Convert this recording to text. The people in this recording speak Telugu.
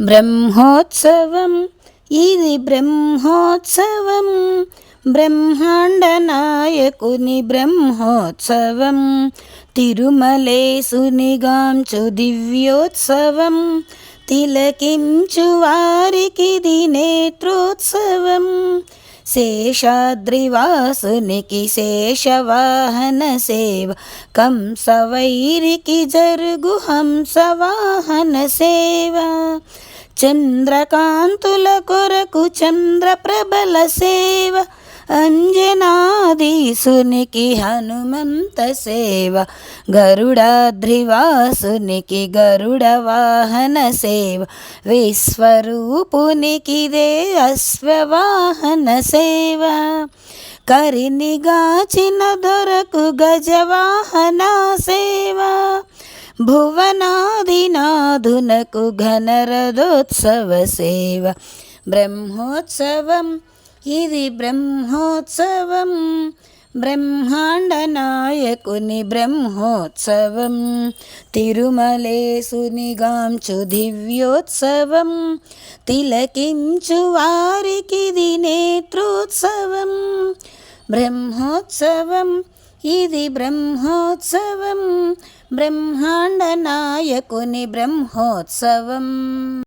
బ్రహ్మోత్సవం ఇది బ్రహ్మోత్సవం, బ్రహ్మాండ నాయకుని బ్రహ్మోత్సవం, తిరుమలేసునిగాంచు దివ్యోత్సవం, తిలకించు వారికిది నేత్రోత్సవం. శేషాద్రివాసునికి శేషవాహన సేవ, కంసవైరికి జరుగు హంసవాహన సేవ, చంద్రకాంతుల కొరకు చంద్రప్రభల సేవ, అంజనాదీసునికి హనుమంత సేవ, గరుడాద్రివాసునికి గరుడ వాహన సేవ, విశ్వరూపునికిదే అశ్వవాహన సేవ, కరినిగాచిన దొరకు గజవాహన సేవ, భువనాదినాథునకు ఘనరథోత్సవ సేవ. బ్రహ్మోత్సవం ఇది బ్రహ్మోత్సవం, బ్రహ్మాండ నాయకుని బ్రహ్మోత్సవం, తిరుమలేసునిగాంచు దివ్యోత్సవం, తిలకించు వారికిది నేత్రోత్సవం. బ్రహ్మోత్సవం ఇది బ్రహ్మోత్సవం, బ్రహ్మాండ నాయకుని బ్రహ్మోత్సవం.